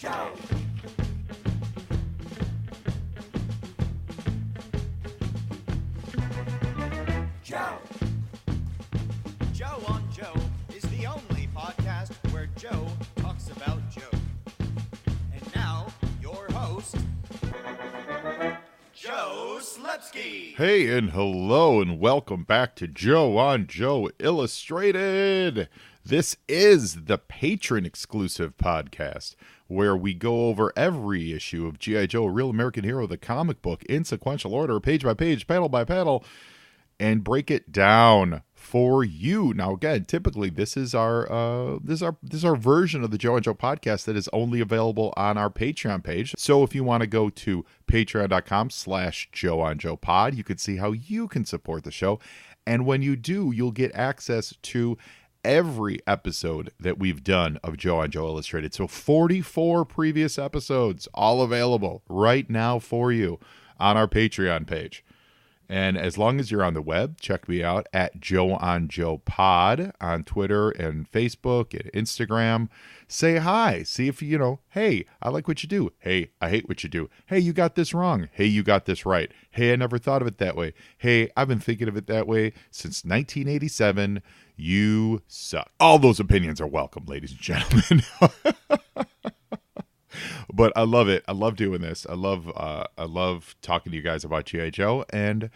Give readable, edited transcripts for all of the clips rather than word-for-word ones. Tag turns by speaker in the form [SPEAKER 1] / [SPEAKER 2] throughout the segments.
[SPEAKER 1] Joe. Joe.
[SPEAKER 2] Joe on Joe is the only podcast where Joe talks about Joe. And now, your host, Joe Slepsky.
[SPEAKER 3] Hey, and hello, and welcome back to Joe on Joe Illustrated. This is the Patron Exclusive Podcast, where we go over every issue of G.I. Joe, A Real American Hero, the comic book, in sequential order, page by page, panel by panel, and break it down for you. Now, again, typically this is our version of the Joe and Joe podcast that is only available on our Patreon page. So if you want to go to patreon.com/Joe on Joe pod, you can see how you can support the show. And when you do, you'll get access to every episode that we've done of Joe on Joe Illustrated. So 44 previous episodes, all available right now for you on our Patreon page. And as long as you're on the web, check me out at Joe on Joe Pod on Twitter and Facebook and Instagram. Say hi. See if hey, I like what you do. Hey, I hate what you do. Hey, you got this wrong. Hey, you got this right. Hey, I never thought of it that way. Hey, I've been thinking of it that way since 1987. You suck. All those opinions are welcome, ladies and gentlemen. But I love it. I love doing this. I love talking to you guys about G.I. Joe, and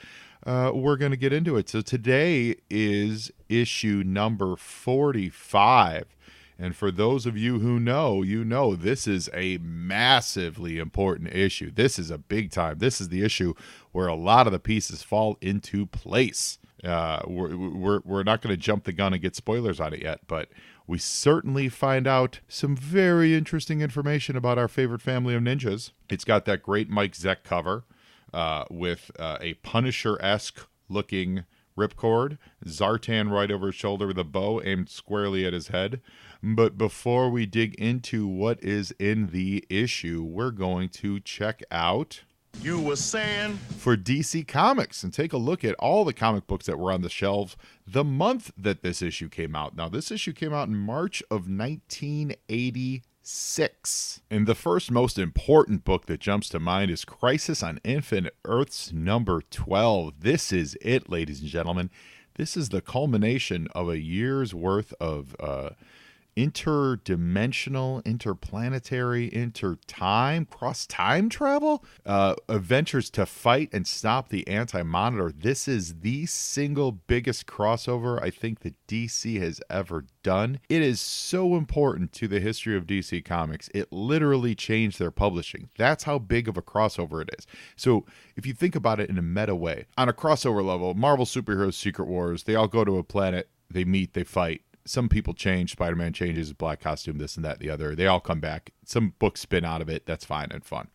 [SPEAKER 3] we're going to get into it. So today is issue number 45. And for those of you who know, this is a massively important issue. This is a big time. This is the issue where a lot of the pieces fall into place. We're not going to jump the gun and get spoilers on it yet, but we certainly find out some very interesting information about our favorite family of ninjas. It's got that great Mike Zeck cover with a Punisher-esque looking Ripcord, Zartan right over his shoulder with a bow aimed squarely at his head. But before we dig into what is in the issue, we're going to check out...
[SPEAKER 4] You were saying?
[SPEAKER 3] For DC Comics, and take a look at all the comic books that were on the shelves the month that this issue came out. Now, this issue came out in March of 1986. And the first most important book that jumps to mind is Crisis on Infinite Earths number 12. This is it, ladies and gentlemen. This is the culmination of a year's worth of interdimensional, interplanetary, cross-time travel adventures to fight and stop the Anti-Monitor. This is the single biggest crossover I think that DC has ever done. It is so important to the history of DC Comics. It literally changed their publishing. That's how big of a crossover it is. So if you think about it in a meta way, on a crossover level, Marvel superheroes, Secret Wars, they all go to a planet, they meet, they fight. Some people change. Spider-Man changes his black costume, this and that, the other. They all come back. Some books spin out of it. That's fine and fun.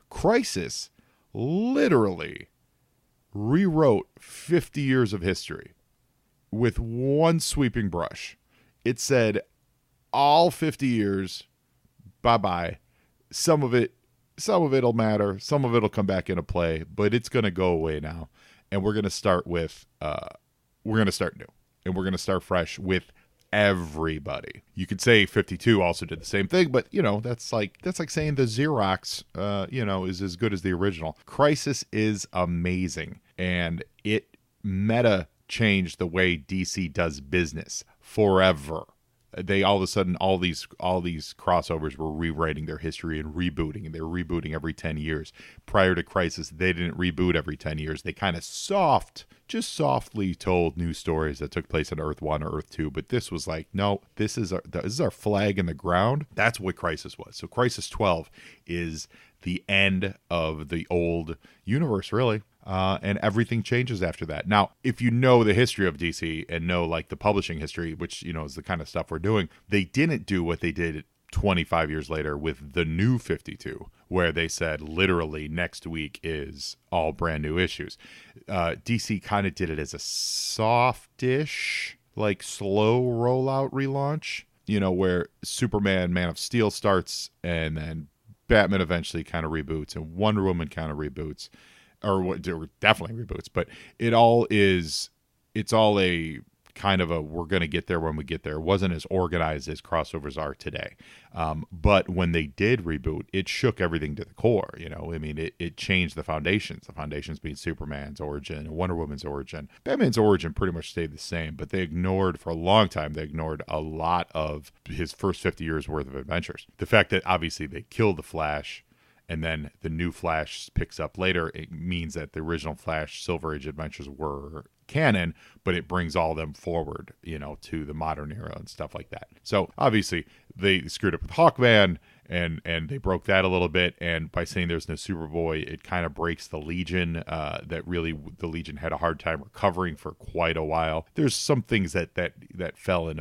[SPEAKER 3] Crisis literally rewrote 50 years of history with one sweeping brush. It said, all 50 years, bye-bye. Some of it'll matter. Some of it'll come back into play, but it's going to go away now. And we're going to start new. And we're going to start fresh with everybody. You could say 52 also did the same thing, but that's like saying the Xerox is as good as the original. Crisis is amazing, and it meta changed the way DC does business forever. They all of a sudden, all these crossovers were rewriting their history and rebooting, and they were rebooting every 10 years. Prior to Crisis, they didn't reboot every 10 years. They kind of softly told new stories that took place on Earth 1 or Earth 2, but this was like, no, this is our flag in the ground. That's what Crisis was. So Crisis 12 is the end of the old universe, really. And everything changes after that. Now, if you know the history of DC and know like the publishing history, which, is the kind of stuff we're doing, they didn't do what they did 25 years later with the new 52, where they said literally next week is all brand new issues. DC kind of did it as a softish, like slow rollout relaunch, where Superman, Man of Steel starts and then Batman eventually kind of reboots and Wonder Woman kind of reboots. Or definitely reboots, but it's all a kind of we're going to get there when we get there. It wasn't as organized as crossovers are today. But when they did reboot, it shook everything to the core. I mean, it changed the foundations. The foundations being Superman's origin, Wonder Woman's origin. Batman's origin pretty much stayed the same, but for a long time, they ignored a lot of his first 50 years worth of adventures. The fact that obviously they killed the Flash, and then the new Flash picks up later, it means that the original Flash Silver Age adventures were canon, but it brings all them forward, to the modern era and stuff like that. So obviously they screwed up with Hawkman, and they broke that a little bit. And by saying there's no Superboy, it kind of breaks the Legion, that really the Legion had a hard time recovering for quite a while. There's some things that fell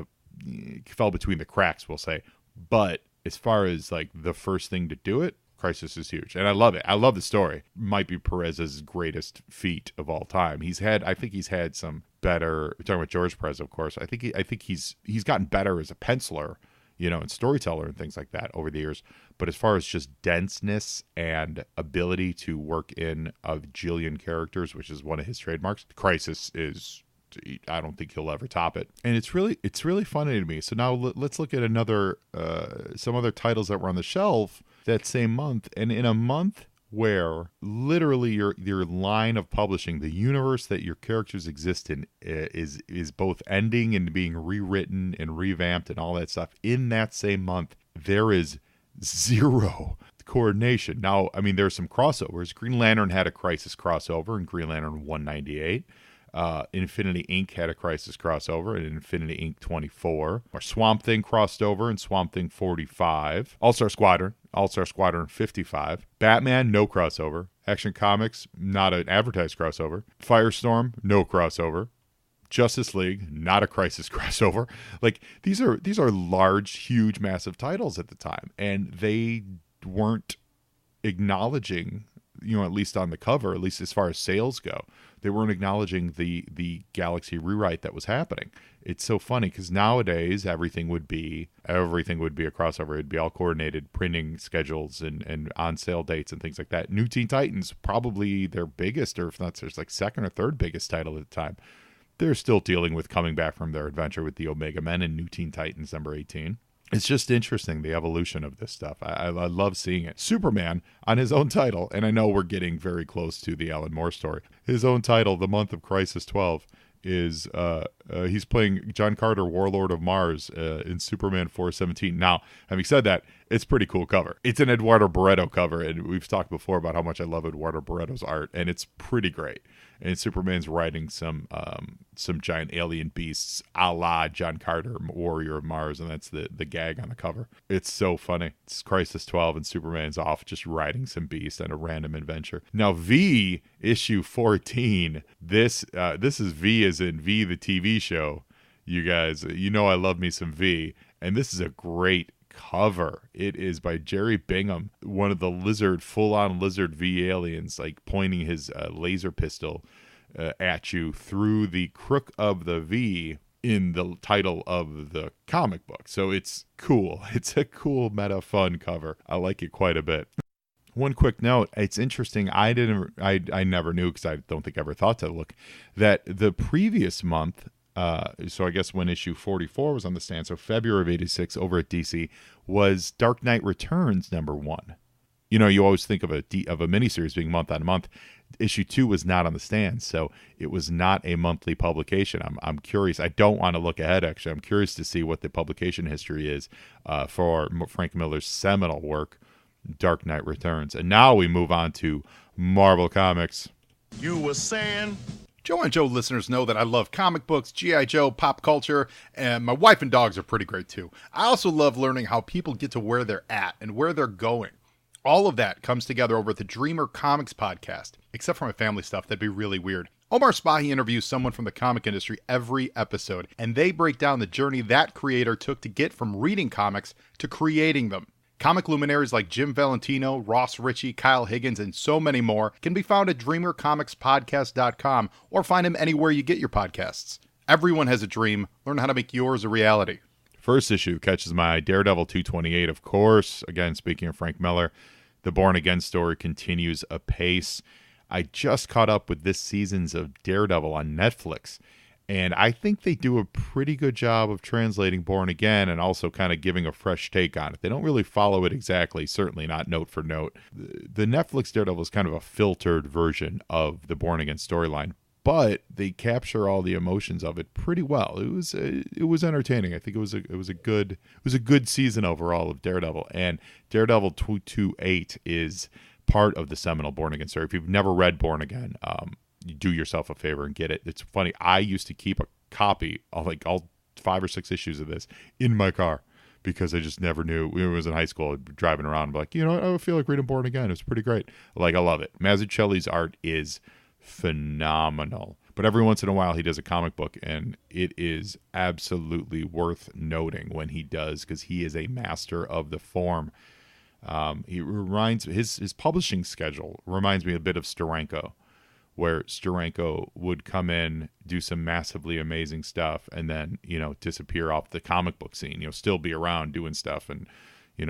[SPEAKER 3] between the cracks, we'll say. But as far as like the first thing to do it, Crisis is huge, and I love it. I love the story. Might be Perez's greatest feat of all time. I think he's had some better. We're talking about George Perez, of course. I think he's gotten better as a penciler, and storyteller and things like that over the years. But as far as just denseness and ability to work in a bajillion characters, which is one of his trademarks, Crisis is. I don't think he'll ever top it, and it's really funny to me. So now let's look at some other titles that were on the shelf that same month, and in a month where literally your line of publishing, the universe that your characters exist in, is both ending and being rewritten and revamped and all that stuff. In that same month, there is zero coordination. Now, I mean, there's some crossovers. Green Lantern had a Crisis crossover in Green Lantern 198. Infinity Inc. had a Crisis crossover in Infinity Inc. 24. Or Swamp Thing crossed over in Swamp Thing 45. All-Star Squadron 55. Batman, no crossover. Action Comics, not an advertised crossover. Firestorm, no crossover. Justice League, not a Crisis crossover. Like, these are large, huge, massive titles at the time, and they weren't acknowledging, at least on the cover, at least as far as sales go, they weren't acknowledging the Galaxy rewrite that was happening. It's so funny because nowadays everything would be a crossover. It'd be all coordinated printing schedules and on sale dates and things like that. New Teen Titans, probably their biggest, or if not, there's like second or third biggest title at the time. They're still dealing with coming back from their adventure with the Omega Men and New Teen Titans number 18. It's just interesting, the evolution of this stuff. I love seeing it. Superman, on his own title, and I know we're getting very close to the Alan Moore story, his own title, The Month of Crisis 12, is he's playing John Carter, Warlord of Mars, in Superman 417. Now, having said that, it's a pretty cool cover. It's an Eduardo Barreto cover, and we've talked before about how much I love Eduardo Barreto's art, and it's pretty great. And Superman's riding some giant alien beasts a la John Carter, Warrior of Mars, and that's the gag on the cover. It's so funny. It's Crisis 12, and Superman's off just riding some beast on a random adventure. Now, V, issue 14, this is V as in V, the TV show. You guys, I love me some V, and this is a great cover. It is by Jerry Bingham, one of the full-on lizard V aliens, like pointing his laser pistol at you through the crook of the V in the title of the comic book. So it's cool. It's a cool, meta, fun cover. I like it quite a bit. One quick note, it's interesting. I never knew, because I don't think I ever thought to look, that the previous month, so I guess when issue 44 was on the stand, so February of 86 over at DC, was Dark Knight Returns #1. You always think of a miniseries being month on month. Issue 2 was not on the stand, so it was not a monthly publication. I'm curious. I don't want to look ahead, actually. I'm curious to see what the publication history is for Frank Miller's seminal work, Dark Knight Returns. And now we move on to Marvel Comics.
[SPEAKER 1] You were saying?
[SPEAKER 4] Joe and Joe listeners know that I love comic books, G.I. Joe, pop culture, and my wife and dogs are pretty great too. I also love learning how people get to where they're at and where they're going. All of that comes together over at the Dreamer Comics podcast, except for my family stuff. That'd be really weird. Omar Spahi interviews someone from the comic industry every episode, and they break down the journey that creator took to get from reading comics to creating them. Comic luminaries like Jim Valentino, Ross Ritchie, Kyle Higgins, and so many more can be found at DreamerComicsPodcast.com or find them anywhere you get your podcasts. Everyone has a dream. Learn how to make yours a reality.
[SPEAKER 3] First issue catches my eye, Daredevil 228, of course. Again, speaking of Frank Miller, the Born Again story continues apace. I just caught up with this season's of Daredevil on Netflix, And I think they do a pretty good job of translating Born Again and also kind of giving a fresh take on it. They don't really follow it exactly, certainly not note for note. The Netflix Daredevil is kind of a filtered version of the Born Again storyline, but they capture all the emotions of it pretty well. It was entertaining. I think it was a good season overall of Daredevil. And Daredevil 228 is part of the seminal Born Again story. If you've never read Born Again, you do yourself a favor and get it. It's funny. I used to keep a copy of like all 5 or 6 issues of this in my car because I just never knew. When I was in high school, I'd be driving around, but like, I feel like reading Born Again. It's pretty great. Like, I love it. Mazzucchelli's art is phenomenal. But every once in a while, he does a comic book, and it is absolutely worth noting when he does, because he is a master of the form. His publishing schedule reminds me a bit of Steranko, where Steranko would come in, do some massively amazing stuff, and then, disappear off the comic book scene, still be around doing stuff and,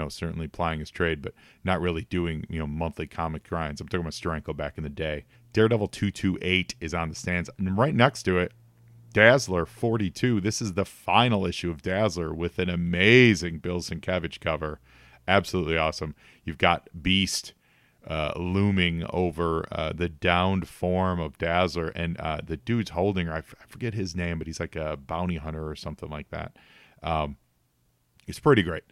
[SPEAKER 3] certainly plying his trade, but not really doing, monthly comic grinds. I'm talking about Steranko back in the day. Daredevil 228 is on the stands. And right next to it, Dazzler 42. This is the final issue of Dazzler with an amazing Bill Sienkiewicz cover. Absolutely awesome. You've got Beast looming over the downed form of Dazzler, and the dude's holding her. I forget his name, but he's like a bounty hunter or something like that. It's pretty great.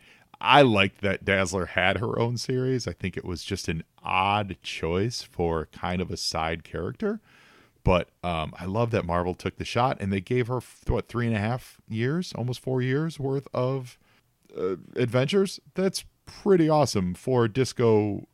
[SPEAKER 3] I liked that Dazzler had her own series. I think it was just an odd choice for kind of a side character, but I love that Marvel took the shot and they gave her 3.5 years, almost 4 years worth of adventures. That's pretty awesome for a disco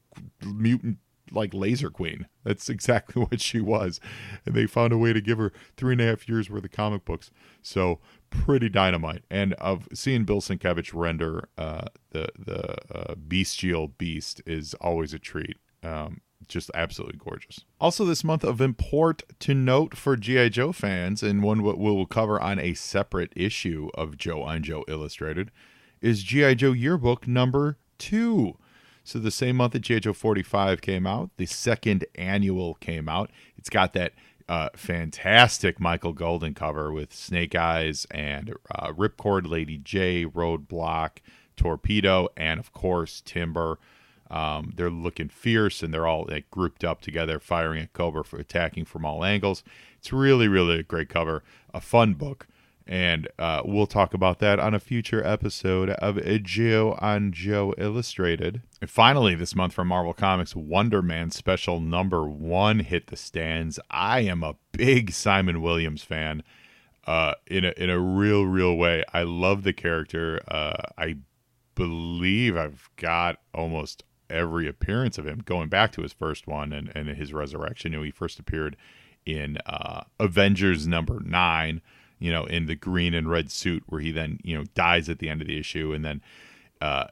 [SPEAKER 3] mutant like Laser Queen. That's exactly what she was, and they found a way to give her 3.5 years worth of comic books. So pretty dynamite. And of seeing Bill Sienkiewicz render the bestial Beast is always a treat. Just absolutely gorgeous. Also this month of import to note for G.I. Joe fans, and one we'll cover on a separate issue of Joe on Joe Illustrated, is G.I. Joe Yearbook number 2. So the same month that G.I. Joe 45 came out, the second annual came out. It's got that fantastic Michael Golden cover with Snake Eyes and Ripcord, Lady J, Roadblock, Torpedo, and of course Timber. They're looking fierce, and they're all like grouped up together, firing at Cobra for attacking from all angles. It's really, really a great cover, a fun book. And we'll talk about that on a future episode of Joe on Joe Illustrated. And finally, this month from Marvel Comics, Wonder Man Special number 1 hit the stands. I am a big Simon Williams fan in a real way. I love the character. I believe I've got almost every appearance of him, going back to his first one and his resurrection. He first appeared in Avengers number 9. In the green and red suit, where he then, dies at the end of the issue. And then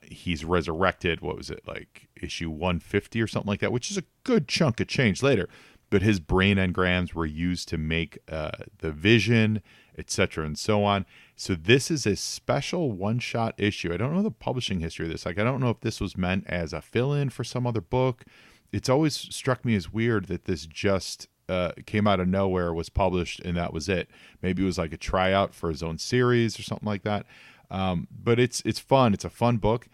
[SPEAKER 3] he's resurrected, what was it, like issue 150 or something like that, which is a good chunk of change later. But his brain engrams were used to make the Vision, etc. and so on. So this is a special one-shot issue. I don't know the publishing history of this. Like, I don't know if this was meant as a fill-in for some other book. It's always struck me as weird that this just came out of nowhere, was published, and that was it. Maybe it was like a tryout for his own series or something like that. But it's fun. It's a fun book.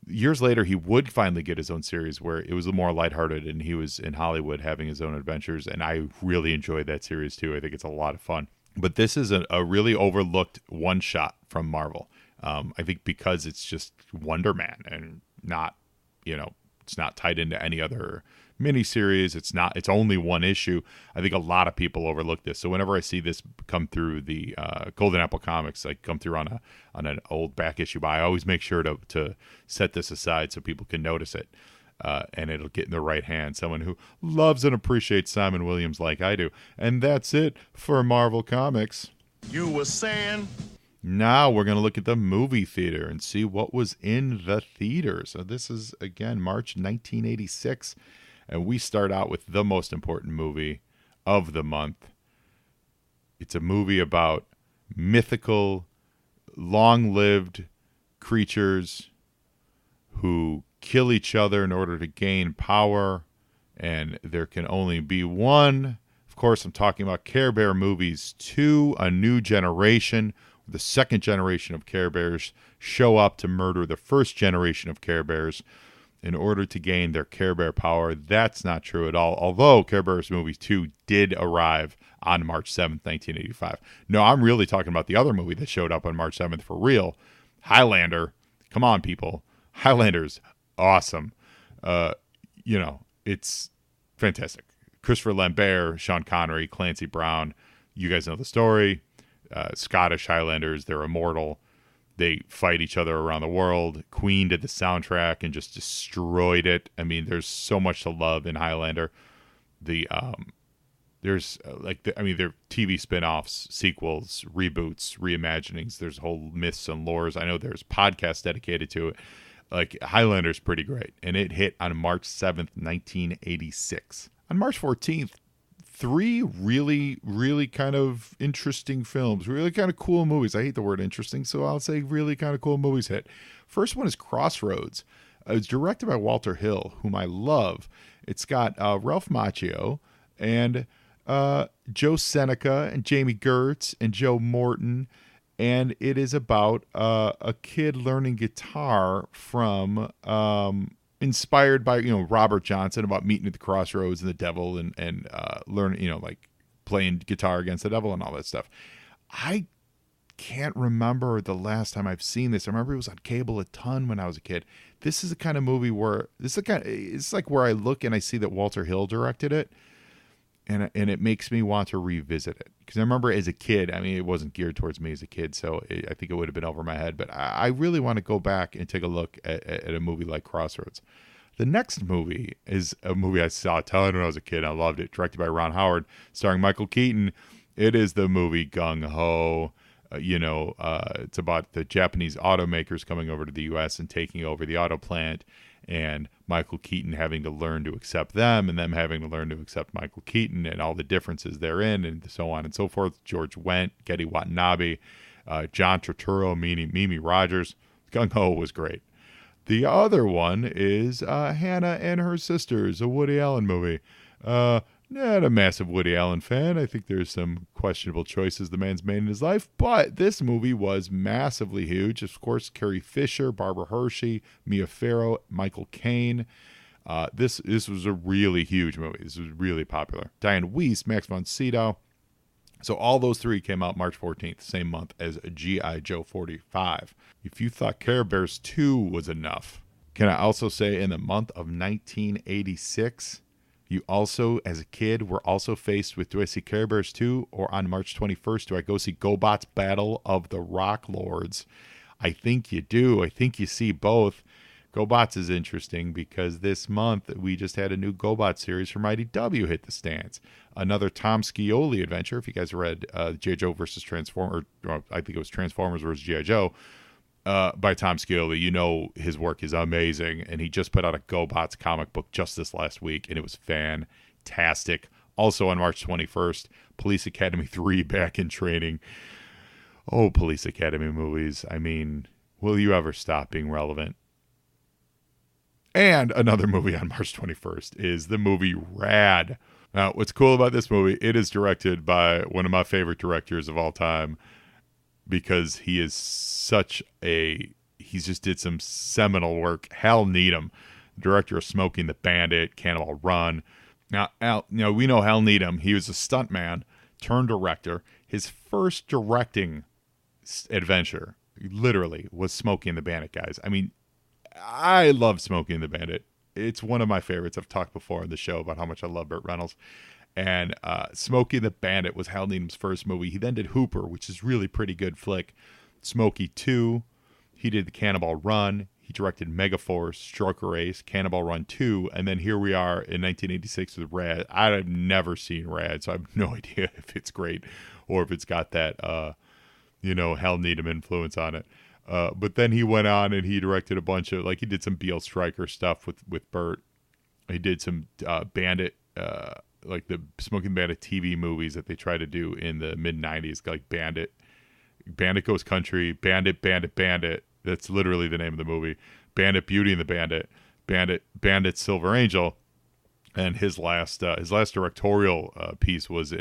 [SPEAKER 3] Years later, he would finally get his own series where it was a more lighthearted, and he was in Hollywood having his own adventures. And I really enjoyed that series too. I think it's a lot of fun. But this is a really overlooked one shot from Marvel. I think because it's just Wonder Man and not, it's not tied into any other miniseries. It's only one issue. I think a lot of people overlook this. So whenever I see this come through the Golden Apple Comics, like come through on an old back issue buy, I always make sure to set this aside so people can notice it. And it'll get in the right hand. Someone who loves and appreciates Simon Williams like I do. And that's it for Marvel Comics.
[SPEAKER 1] You were saying?
[SPEAKER 3] Now we're going to look at the movie theater and see what was in the theater. So this is, again, March 1986. And we start out with the most important movie of the month. It's a movie about mythical, long-lived creatures who kill each other in order to gain power. And there can only be one. Of course, I'm talking about Care Bear movies 2, A New Generation. The second generation of Care Bears show up to murder the first generation of Care Bears in order to gain their Care Bear power. That's not true at all, although Care Bears movie 2 did arrive on March 7th, 1985. No, I'm really talking about the other movie that showed up on March 7th for real. Highlander. Come on, people. Highlander's awesome. It's fantastic. Christopher Lambert, Sean Connery, Clancy Brown. You guys know the story. Scottish Highlanders, they're immortal. They fight each other around the world. Queen did the soundtrack and just destroyed it. I mean, there's so much to love in Highlander. There's there are TV spin-offs, sequels, reboots, reimaginings. There's whole myths and lores. I know there's podcasts dedicated to it. Like, Highlander's pretty great. And it hit on March 7th, 1986. On March 14th, 3 really, really kind of interesting films, really kind of cool movies. I hate the word interesting, so I'll say really kind of cool movies hit. First one is Crossroads. It's directed by Walter Hill, whom I love. It's got Ralph Macchio and Joe Seneca and Jamie Gertz and Joe Morton. And it is about a kid learning guitar from... inspired by Robert Johnson, about meeting at the crossroads and the devil and learning like playing guitar against the devil and all that stuff. I can't remember the last time I've seen this. I remember it was on cable a ton when I was a kid. This is the kind of movie where it's like where I look and I see that Walter Hill directed it, and it makes me want to revisit it, because I remember as a kid, I mean, it wasn't geared towards me as a kid, so I think it would have been over my head, but I really want to go back and take a look at a movie like Crossroads. The next movie is a movie I saw a ton when I was a kid. I loved it. Directed by Ron Howard, starring Michael Keaton. It is the movie Gung Ho. It's about the Japanese automakers coming over to the U.S. and taking over the auto plant, and Michael Keaton having to learn to accept them, and them having to learn to accept Michael Keaton, and all the differences therein, and so on and so forth. George Wendt, Getty Watanabe, John Turturro, Mimi Rogers. Gung Ho was great. The other one is Hannah and Her Sisters, a Woody Allen movie. Not a massive Woody Allen fan. I think there's some questionable choices the man's made in his life, but this movie was massively huge. Of course, Carrie Fisher, Barbara Hershey, Mia Farrow, Michael Caine. This was a really huge movie. This was really popular. Diane Weiss, Max von Sydow. So all those 3 came out March 14th, same month as G.I. Joe 45. If you thought Care Bears 2 was enough, can I also say in the month of 1986... you also, as a kid, were also faced with, do I see Care Bears 2? Or on March 21st, do I go see GoBot's Battle of the Rock Lords? I think you do. I think you see both. GoBots is interesting because this month we just had a new GoBot series from IDW hit the stands. Another Tom Scioli adventure. If you guys read G.I. Joe versus Transformers, or I think it was Transformers versus G.I. Joe, by Tom Scioli, you know his work is amazing, and he just put out a GoBots comic book just this last week, and it was fantastic. Also on March 21st, Police Academy 3 back in training. Oh, Police Academy movies. I mean, will you ever stop being relevant? And another movie on March 21st is the movie Rad. Now, what's cool about this movie, it is directed by one of my favorite directors of all time, because he is he just did some seminal work. Hal Needham, director of Smokey and the Bandit, Cannonball Run. Now, we know Hal Needham. He was a stuntman turned director. His first directing adventure, literally, was Smokey and the Bandit, guys. I mean, I love Smokey and the Bandit. It's one of my favorites. I've talked before on the show about how much I love Burt Reynolds. And Smokey and the Bandit was Hal Needham's first movie. He then did Hooper, which is really pretty good flick. Smokey 2. He did the Cannonball Run. He directed Megaforce, Stroker Ace, Cannonball Run 2. And then here we are in 1986 with Rad. I've never seen Rad, so I have no idea if it's great or if it's got that, Hal Needham influence on it. But then he went on and he directed a bunch of, he did some Beale Stryker stuff with Burt. He did some Bandit, like the Smoking Bandit TV movies that they tried to do in the mid-90s, like Bandit Goes Country, Bandit. That's literally the name of the movie. Bandit, Beauty and the Bandit, Bandit, Silver Angel. And his last directorial piece was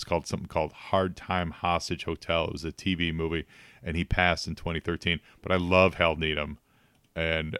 [SPEAKER 3] called something called Hard Time Hostage Hotel. It was a TV movie, and he passed in 2013. But I love Hal Needham, and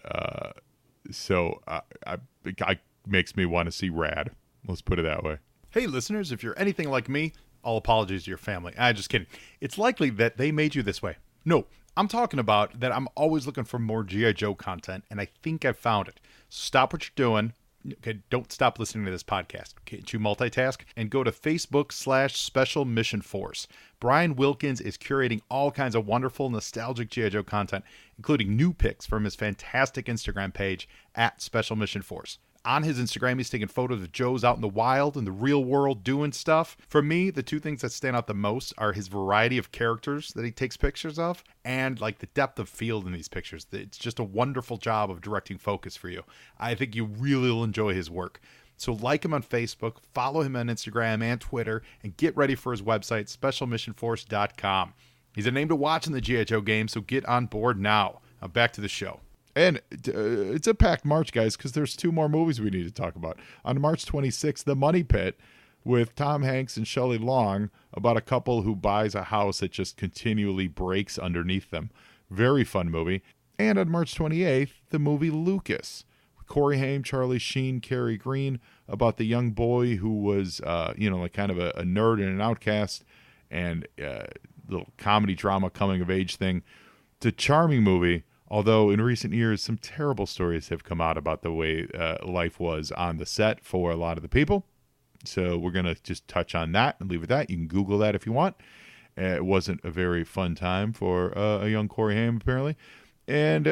[SPEAKER 3] so I makes me want to see Rad. Let's put it that way.
[SPEAKER 4] Hey, listeners, if you're anything like me, all apologies to your family. I'm just kidding. It's likely that they made you this way. No, I'm talking about that I'm always looking for more G.I. Joe content, and I think I've found it. Stop what you're doing. Okay, don't stop listening to this podcast. Can't you multitask? And go to Facebook/Special Mission Force. Brian Wilkins is curating all kinds of wonderful, nostalgic G.I. Joe content, including new pics from his fantastic Instagram page at Special Mission Force. On his Instagram, he's taking photos of Joes out in the wild, in the real world, doing stuff. For me, the two things that stand out the most are his variety of characters that he takes pictures of, and like the depth of field in these pictures. It's just a wonderful job of directing focus for you. I think you really will enjoy his work. So like him on Facebook, follow him on Instagram and Twitter, and get ready for his website, specialmissionforce.com. He's a name to watch in the G.I. Joe game, so get on board now. Now back to the show.
[SPEAKER 3] And it's a packed March, guys, because there's 2 more movies we need to talk about. On March 26th, The Money Pit with Tom Hanks and Shelley Long, about a couple who buys a house that just continually breaks underneath them. Very fun movie. And on March 28th, the movie Lucas. Corey Haim, Charlie Sheen, Cary Green, about the young boy who was, like kind of a nerd and an outcast, and little comedy drama coming of age thing. It's a charming movie. Although in recent years, some terrible stories have come out about the way life was on the set for a lot of the people. So we're going to just touch on that and leave it at that. You can Google that if you want. It wasn't a very fun time for a young Corey Haim, apparently. And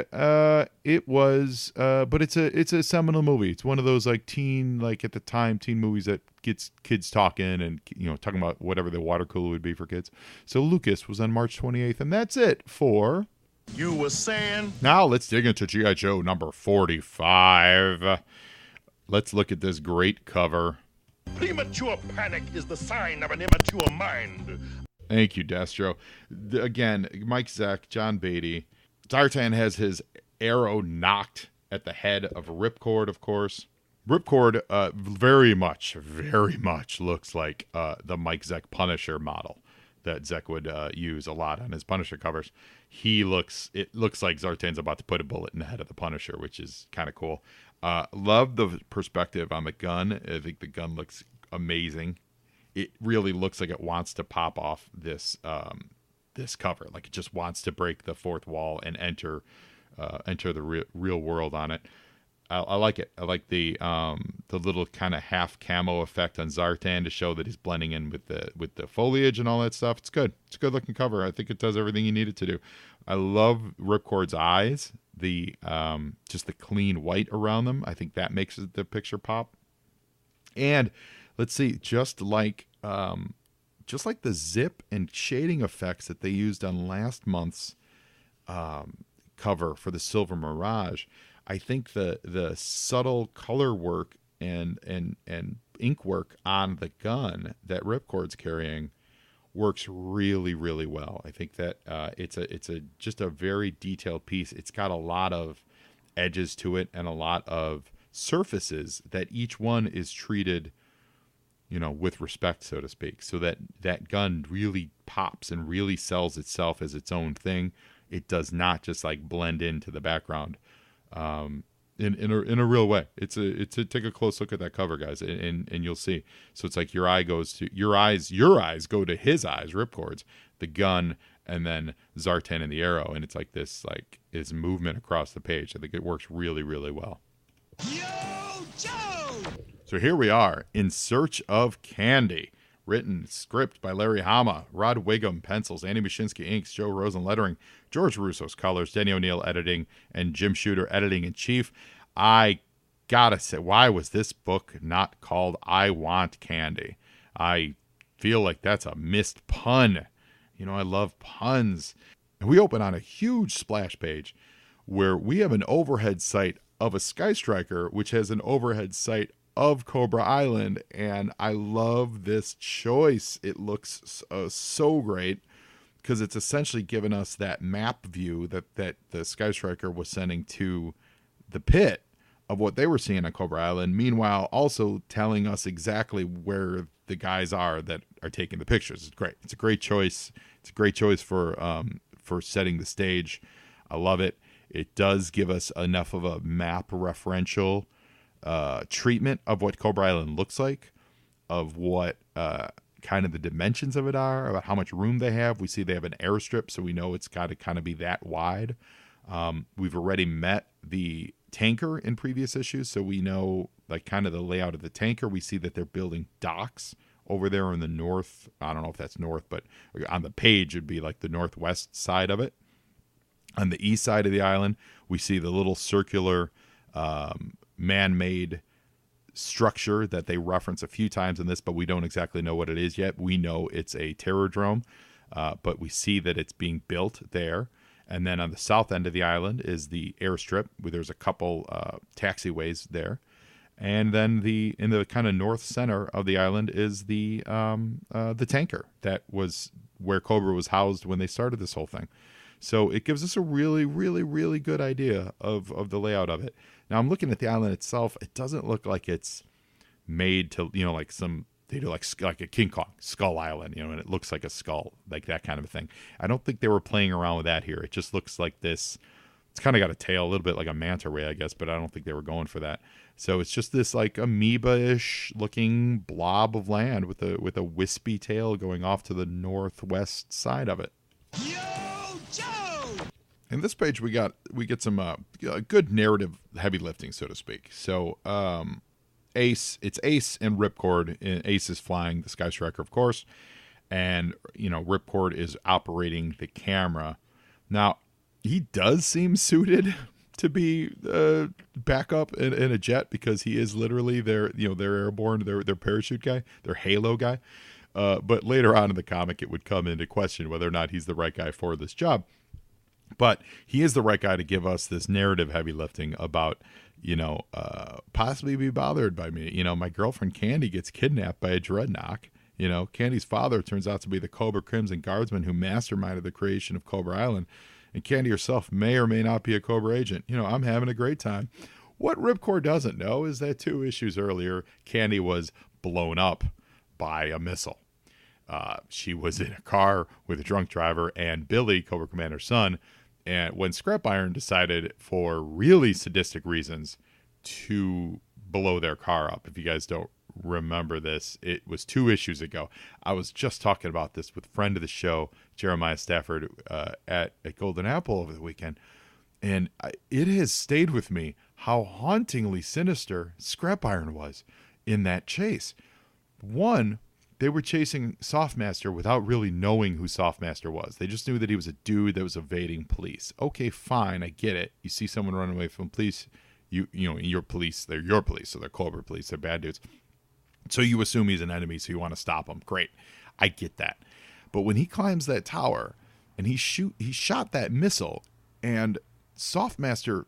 [SPEAKER 3] it was, but it's a seminal movie. It's one of those like teen movies that gets kids talking and, talking about whatever the water cooler would be for kids. So Lucas was on March 28th, and that's it for...
[SPEAKER 1] You were saying?
[SPEAKER 3] Now let's dig into G.I. Joe number 45. Let's look at this great cover.
[SPEAKER 1] Premature panic is the sign of an immature mind.
[SPEAKER 3] Thank you, Destro. Again, Mike Zeck, John Beatty. Zartan has his arrow knocked at the head of Ripcord, of course. Ripcord very much looks like the Mike Zeck Punisher model that Zeck would use a lot on his Punisher covers. It looks like Zartan's about to put a bullet in the head of the Punisher, which is kind of cool. Love the perspective on the gun. I think the gun looks amazing. It really looks like it wants to pop off this cover. Like it just wants to break the fourth wall and enter the real world on it. I like it. I like the little kind of half camo effect on Zartan to show that he's blending in with the foliage and all that stuff. It's good. It's a good looking cover. I think it does everything you need it to do. I love Ripcord's eyes. Just the clean white around them. I think that makes the picture pop. And let's see, just like the zip and shading effects that they used on last month's cover for the Silver Mirage. I think the subtle color work and ink work on the gun that Ripcord's carrying works really, really well. I think that it's just a very detailed piece. It's got a lot of edges to it and a lot of surfaces that each one is treated, with respect, so to speak. So that gun really pops and really sells itself as its own thing. It does not just like blend into the background. In a real way. It's take a close look at that cover, guys, and you'll see. So it's like your eyes go to his eyes, Ripcord's, the gun, and then Zartan and the arrow, and it's like this is movement across the page. I think it works really, really well.
[SPEAKER 2] Yo, Joe!
[SPEAKER 3] So here we are, In Search of Candy. Written, script by Larry Hama, Rod Wiggum, pencils, Andy Mashinsky, inks, Joe Rosen, lettering, George Russo's colors, Denny O'Neil editing, and Jim Shooter editing in chief. I gotta say, why was this book not called I Want Candy? I feel like that's a missed pun. I love puns. And we open on a huge splash page where we have an overhead sight of a Sky Striker, which has an overhead sight of Cobra Island, and I love this choice. It looks so great because it's essentially given us that map view that the Sky Striker was sending to the pit of what they were seeing on Cobra Island. Meanwhile, also telling us exactly where the guys are that are taking the pictures. It's great. It's a great choice. It's a great choice for setting the stage. I love it. It does give us enough of a map referential treatment of what Cobra Island looks like, of what kind of the dimensions of it are, about how much room they have. We see they have an airstrip, so we know it's got to kind of be that wide. We've already met the tanker in previous issues, so we know like kind of the layout of the tanker. We see that they're building docks over there in the north. I don't know if that's north, but on the page it'd be like the northwest side of it. On the east side of the island, we see the little circular man-made structure that they reference a few times in this, but we don't exactly know what it is yet. We know it's a terrordrome, but we see that it's being built there. And then on the south end of the island is the airstrip, where there's a couple taxiways there. And then in the kind of north center of the island is the tanker that was where Cobra was housed when they started this whole thing. So it gives us a really, really, really good idea of the layout of it. Now I'm looking at the island itself. It doesn't look like it's made to, like they do like a King Kong skull island, and it looks like a skull, like that kind of a thing. I don't think they were playing around with that here. It just looks like this. It's kind of got a tail, a little bit like a manta ray, I guess, but I don't think they were going for that. So it's just this like amoeba-ish looking blob of land with a wispy tail going off to the northwest side of it.
[SPEAKER 2] Yo, Joe!
[SPEAKER 3] In this page, we get some good narrative heavy lifting, so to speak. So it's Ace and Ripcord. Ace is flying the Sky Striker, of course, and Ripcord is operating the camera. Now he does seem suited to be backup in a jet, because he is literally their airborne, their parachute guy, their halo guy. But later on in the comic, it would come into question whether or not he's the right guy for this job. But he is the right guy to give us this narrative heavy lifting about, possibly be bothered by me. My girlfriend Candy gets kidnapped by a dreadnought. Candy's father turns out to be the Cobra Crimson Guardsman who masterminded the creation of Cobra Island. And Candy herself may or may not be a Cobra agent. I'm having a great time. What Ripcord doesn't know is that 2 issues earlier, Candy was blown up by a missile. She was in a car with a drunk driver and Billy, Cobra Commander's son. And when Scrap Iron decided, for really sadistic reasons, to blow their car up, if you guys don't remember this, it was 2 issues ago. I was just talking about this with a friend of the show, Jeremiah Stafford, at Golden Apple over the weekend. And it has stayed with me how hauntingly sinister Scrap Iron was in that chase. One, they were chasing Softmaster without really knowing who Softmaster was. They just knew that he was a dude that was evading police. Okay, fine, I get it. You see someone run away from police, your police, they're your police, so they're Cobra police, they're bad dudes. So you assume he's an enemy, so you want to stop him. Great, I get that. But when he climbs that tower and he shot that missile, and Softmaster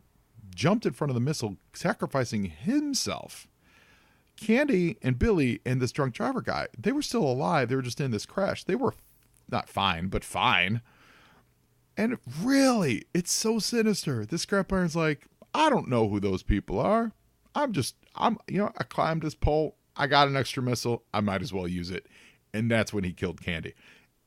[SPEAKER 3] jumped in front of the missile, sacrificing himself. Candy and Billy and this drunk driver guy, they were still alive. They were just in this crash. They were not fine, but fine. And really, it's so sinister. This Scrap Iron's like, I don't know who those people are. I climbed this pole. I got an extra missile. I might as well use it. And that's when he killed Candy.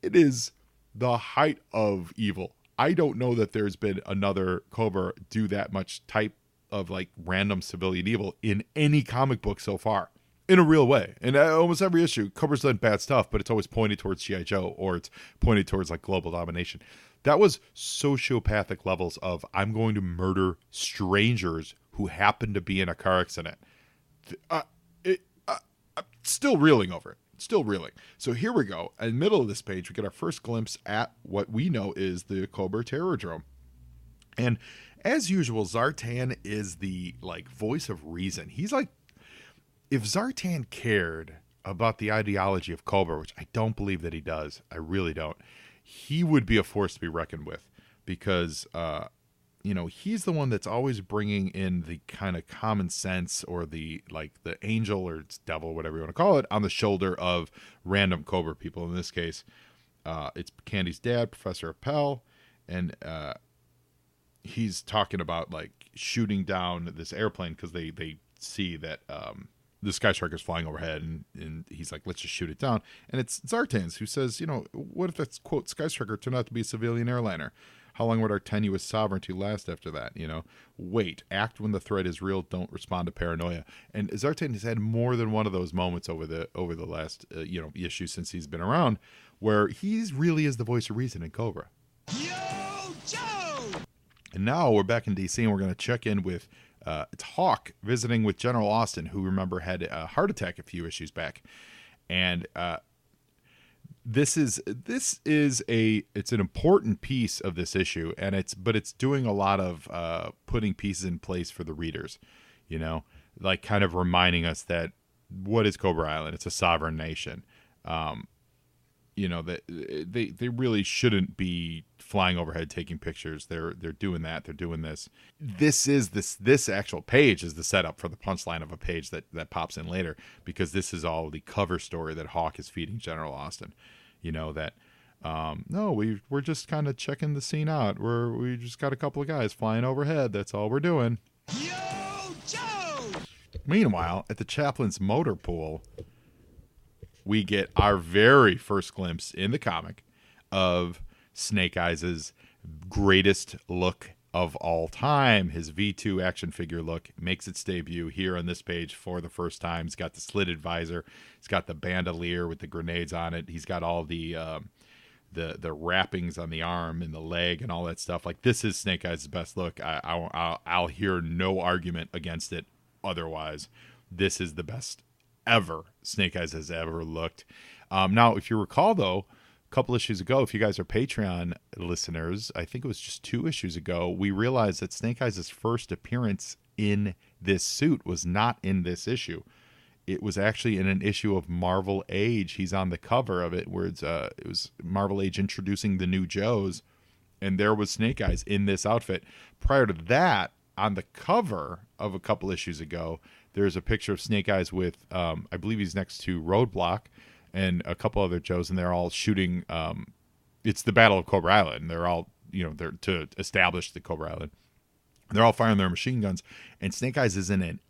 [SPEAKER 3] It is the height of evil. I don't know that there's been another Cobra do that much type of like random civilian evil in any comic book so far, in a real way. And almost every issue, Cobra's done bad stuff, but it's always pointed towards G.I. Joe, or it's pointed towards like global domination. That was sociopathic levels of, I'm going to murder strangers who happen to be in a car accident. I'm still reeling over it. Still reeling. So here we go. In the middle of this page, we get our first glimpse at what we know is the Cobra Terrordrome. And as usual, Zartan is the like voice of reason. He's like, if Zartan cared about the ideology of Cobra, which I don't believe that he does, I really don't, he would be a force to be reckoned with, because he's the one that's always bringing in the kind of common sense, or the angel or devil, whatever you want to call it, on the shoulder of random Cobra people. In this case, it's Candy's dad, Professor Appel, and he's talking about like shooting down this airplane because they see that the Sky Striker's flying overhead, and he's like, let's just shoot it down. And it's Zartan's who says, what if that, quote, Sky Striker turned out to be a civilian airliner? How long would our tenuous sovereignty last after that? Wait, act when the threat is real. Don't respond to paranoia. And Zartan has had more than one of those moments over the last issue since he's been around, where he's really is the voice of reason in Cobra.
[SPEAKER 2] Yo, Joe!
[SPEAKER 3] And now we're back in DC, and we're going to check in with it's Hawk visiting with General Austin, who, remember, had a heart attack a few issues back. And this is it's an important piece of this issue, and it's doing a lot of putting pieces in place for the readers, like kind of reminding us that what is Cobra Island? It's a sovereign nation. That they really shouldn't be flying overhead taking pictures. They're doing that. They're doing this. This actual page is the setup for the punchline of a page that pops in later, because this is all the cover story that Hawk is feeding General Austin. No, we're just kind of checking the scene out. We just got a couple of guys flying overhead. That's all we're doing.
[SPEAKER 2] Yo, Joe!
[SPEAKER 3] Meanwhile, at the chaplain's motor pool, we get our very first glimpse in the comic of Snake Eyes' greatest look of all time. His V2 action figure look makes its debut here on this page for the first time. He's got the slitted visor. He's got the bandolier with the grenades on it. He's got all the wrappings on the arm and the leg and all that stuff. Like, this is Snake Eyes' best look. I'll hear no argument against it otherwise. This is the best ever Snake Eyes has ever looked. Now, if you recall, though, a couple issues ago, if you guys are Patreon listeners, I think it was just 2 issues ago, we realized that Snake Eyes' first appearance in this suit was not in this issue. It was actually in an issue of Marvel Age. He's on the cover of it, where it was Marvel Age introducing the new Joes, and there was Snake Eyes in this outfit. Prior to that, on the cover of a couple issues ago, there's a picture of Snake Eyes with, I believe he's next to Roadblock and a couple other Joes, and they're all shooting. It's the Battle of Cobra Island. They're all, they're to establish the Cobra Island. They're all firing their machine guns, and Snake Eyes is in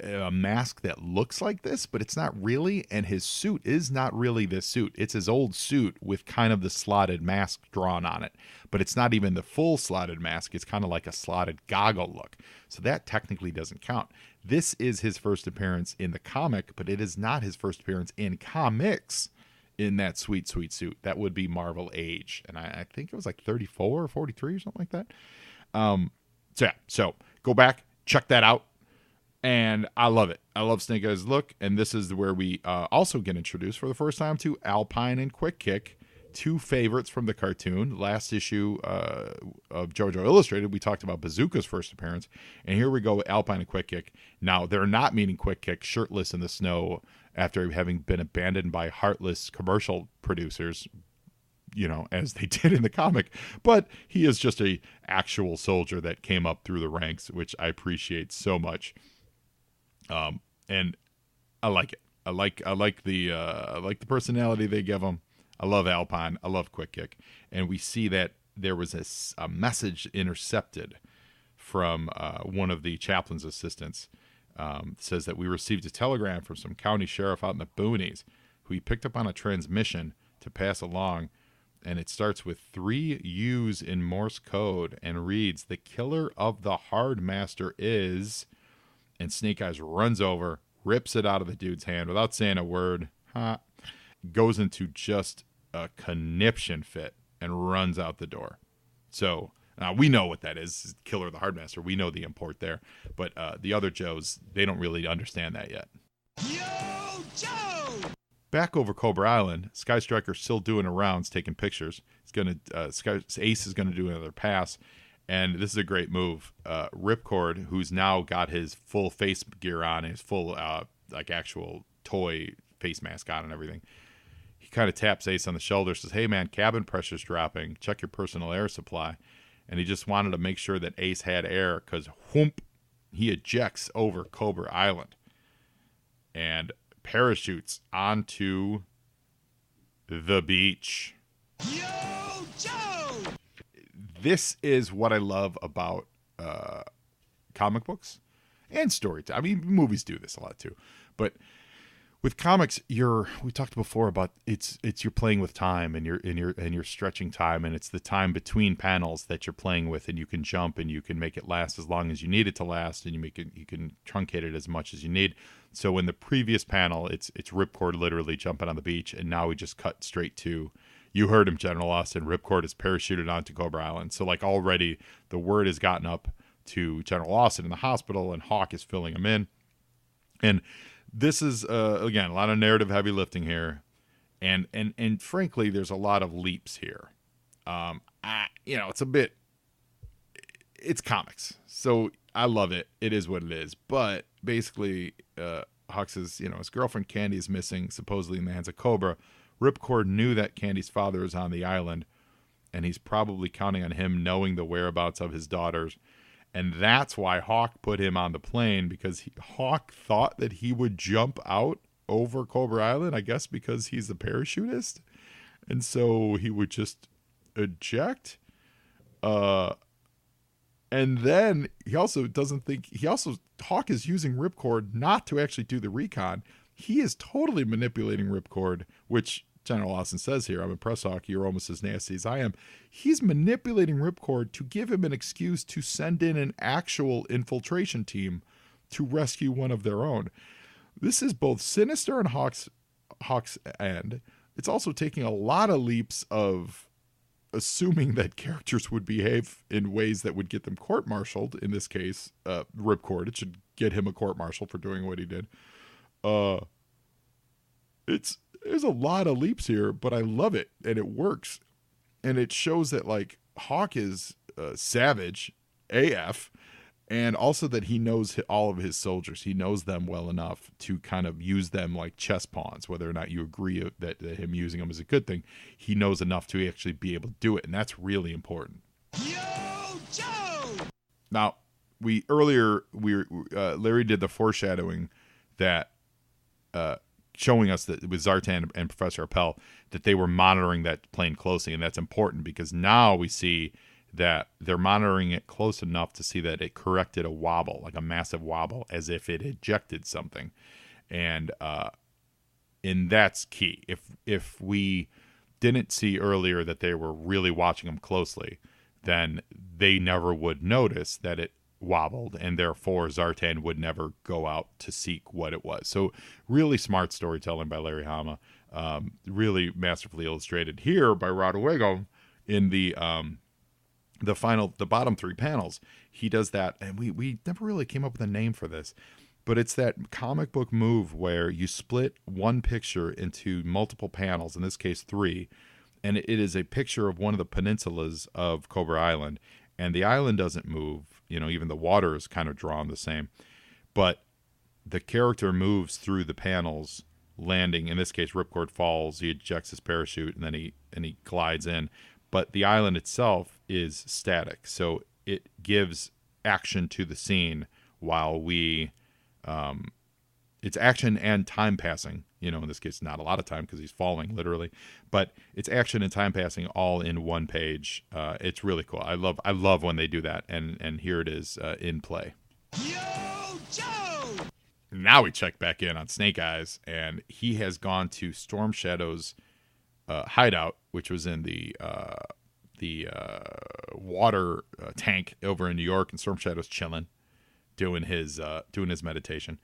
[SPEAKER 3] a mask that looks like this, but it's not really, and his suit is not really this suit. It's his old suit with kind of the slotted mask drawn on it, but it's not even the full slotted mask. It's kind of like a slotted goggle look, so that technically doesn't count. This is his first appearance in the comic, but it is not his first appearance in comics in that sweet, sweet suit. That would be Marvel Age, and I think it was like 34 or 43 or something like that. So go back, check that out, and I love it. I love Snake Eyes' look, and this is where we also get introduced for the first time to Alpine and Quick Kick, 2 favorites from the cartoon. Last issue of JoJo Illustrated, we talked about Bazooka's first appearance, and here we go with Alpine and Quick Kick. Now, they're not meeting Quick Kick shirtless in the snow after having been abandoned by heartless commercial producers, as they did in the comic, but he is just a actual soldier that came up through the ranks, which I appreciate so much. And I like it. I like the personality they give him. I love Alpine. I love Quick Kick. And we see that there was a message intercepted from one of the chaplain's assistants. Says that we received a telegram from some county sheriff out in the boonies, who he picked up on a transmission to pass along. And it starts with 3 U's in Morse code and reads, "The killer of the Hard Master is," and Snake Eyes runs over, rips it out of the dude's hand without saying a word, goes into just a conniption fit and runs out the door. So now we know what that is, killer of the Hard Master. We know the import there. But the other Joes, they don't really understand that yet.
[SPEAKER 2] Yo, Joe!
[SPEAKER 3] Back over Cobra Island, Sky Striker's still doing rounds, taking pictures. He's gonna Ace is gonna do another pass, and this is a great move. Ripcord, who's now got his full face gear on, his full actual toy face mask on and everything. He kind of taps Ace on the shoulder, says, "Hey man, cabin pressure's dropping. Check your personal air supply." And he just wanted to make sure that Ace had air, because whoomp, he ejects over Cobra Island and parachutes onto the beach.
[SPEAKER 2] Yo, Joe!
[SPEAKER 3] this is what I love about comic books and storytelling. I mean, movies do this a lot too, but with comics, we talked before about it's you're playing with time, and you're stretching time, and it's the time between panels that you're playing with, and you can jump and you can make it last as long as you need it to last, and you can truncate it as much as you need. So in the previous panel, it's Ripcord literally jumping on the beach, and now we just cut straight to, you heard him, General Austin. Ripcord is parachuted onto Cobra Island. So like already the word has gotten up to General Austin in the hospital, and Hawk is filling him in, and this is, again, a lot of narrative heavy lifting here. And frankly, there's a lot of leaps here. It's comics. So I love it. It is what it is. But basically, Hawk says, his girlfriend Candy is missing, supposedly in the hands of Cobra. Ripcord knew that Candy's father is on the island, and he's probably counting on him knowing the whereabouts of his daughters. And that's why Hawk put him on the plane, because Hawk thought that he would jump out over Cobra Island, I guess because he's the parachutist. And so he would just eject. And then Hawk is using Ripcord not to actually do the recon. He is totally manipulating Ripcord, which General Austin says here, I'm impressed, Hawk, you're almost as nasty as I am. He's manipulating Ripcord to give him an excuse to send in an actual infiltration team to rescue one of their own. This is both sinister on Hawk's end. It's also taking a lot of leaps of assuming that characters would behave in ways that would get them court-martialed. In this case, Ripcord. It should get him a court-martial for doing what he did. There's a lot of leaps here, but I love it, and it works. And it shows that, like, Hawk is savage AF, and also that he knows all of his soldiers. He knows them well enough to kind of use them like chess pawns, whether or not you agree that him using them is a good thing. He knows enough to actually be able to do it, and that's really important. Yo, Joe! Now, Larry did the foreshadowing that showing us that with Zartan and Professor Appel that they were monitoring that plane closely, and that's important because now we see that they're monitoring it close enough to see that it corrected a wobble, like a massive wobble, as if it ejected something, and that's key. If we didn't see earlier that they were really watching them closely, then they never would notice that it wobbled, and therefore Zartan would never go out to seek what it was. So really smart storytelling by Larry Hama, really masterfully illustrated here by Rodrigo in the bottom three panels. He does that, and we never really came up with a name for this, but it's that comic book move where you split one picture into multiple panels, in this case 3, and it is a picture of one of the peninsulas of Cobra Island, and the island doesn't move. Even the water is kind of drawn the same, but the character moves through the panels, landing. In this case, Ripcord falls, he ejects his parachute, and then he glides in. But the island itself is static, so it gives action to the scene while it's action and time passing. In this case, not a lot of time because he's falling literally, but it's action and time passing all in one page. It's really cool. I love when they do that, and here it is in play. Yo, Joe! Now we check back in on Snake Eyes, and he has gone to Storm Shadow's hideout, which was in the water tank over in New York, and Storm Shadow's chilling, doing his meditation.